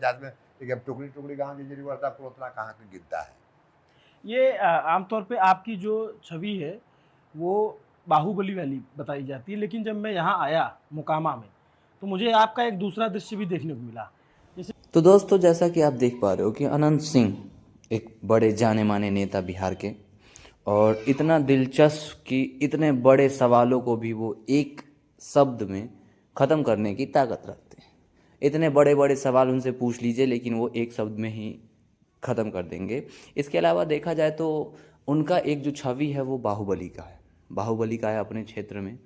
पंचायत में, लेकिन टुकड़ी टुकड़ी गाँव की जरूरत है, आपको उतना कहाँ का गिनता है। ये आमतौर पे आपकी जो छवि है, वो बाहुबली वाली बताई जाती है, लेकिन जब मैं यहाँ आया मोकामा में, तो मुझे आपका एक दूसरा दृश्य भी देखने को मिला। जैसे तो दोस्तों, जैसा कि आप देख पा रहे हो कि अनंत सिंह एक बड़े जाने माने नेता बिहार के, और इतना दिलचस्प कि इतने बड़े सवालों को भी वो एक शब्द में ख़त्म करने की ताकत रखते हैं। इतने बड़े बड़े सवाल उनसे पूछ लीजिए, लेकिन वो एक शब्द में ही ख़त्म कर देंगे। इसके अलावा देखा जाए तो उनका एक जो छवि है वो बाहुबली का है, बाहुबली का है अपने क्षेत्र में।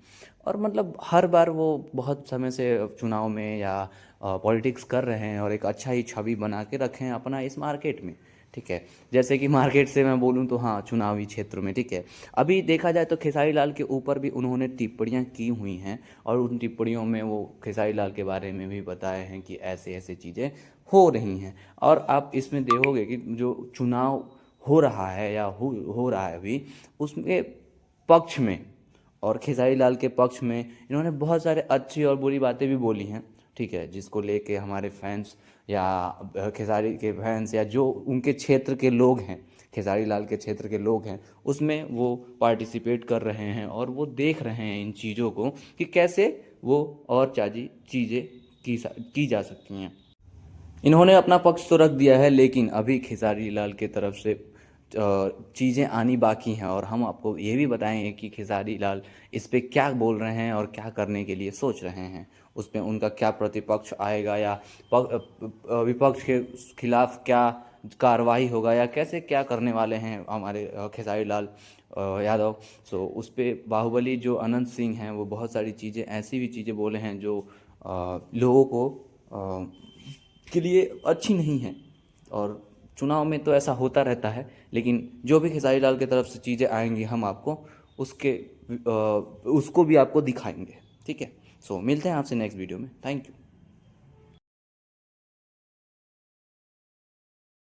और मतलब हर बार वो बहुत समय से चुनाव में या पॉलिटिक्स कर रहे हैं और एक अच्छा ही छवि बना के रखे हैं अपना इस मार्केट में, ठीक है। जैसे कि मार्केट से मैं बोलूं तो हाँ, चुनावी क्षेत्र में, ठीक है। अभी देखा जाए तो खेसारी लाल के ऊपर भी उन्होंने टिप्पणियां की हुई हैं, और उन टिप्पणियों में वो खेसारी लाल के बारे में भी बताए हैं कि ऐसे ऐसे चीज़ें हो रही हैं। और आप इसमें देखोगे कि जो चुनाव हो रहा है या हो रहा है अभी, उसके पक्ष में और खेसारी लाल के पक्ष में इन्होंने बहुत सारे अच्छी और बुरी बातें भी बोली हैं, ठीक है, जिसको लेके हमारे फैंस या खेसारी के फैंस या जो उनके क्षेत्र के लोग हैं, खेसारी लाल के क्षेत्र के लोग हैं, उसमें वो पार्टिसिपेट कर रहे हैं और वो देख रहे हैं इन चीज़ों को कि कैसे वो और चीज़ें की जा सकती हैं। इन्होंने अपना पक्ष तो रख दिया है, लेकिन अभी खेसारी लाल की तरफ से चीज़ें आनी बाकी हैं, और हम आपको ये भी बताएंगे कि खेसारी लाल इस पे क्या बोल रहे हैं और क्या करने के लिए सोच रहे हैं। उस पर उनका क्या प्रतिपक्ष आएगा या विपक्ष के खिलाफ क्या कार्रवाई होगा या कैसे क्या करने वाले हैं हमारे खेसारी लाल यादव। सो उस पर बाहुबली जो अनंत सिंह हैं वो बहुत सारी चीज़ें, ऐसी भी चीज़ें बोले हैं जो लोगों को के लिए अच्छी नहीं है। और चुनाव में तो ऐसा होता रहता है, लेकिन जो भी खेसारी लाल की तरफ से चीज़ें आएंगी हम आपको उसको भी आपको दिखाएंगे, ठीक है। सो मिलते हैं आपसे नेक्स्ट वीडियो में। Thank you.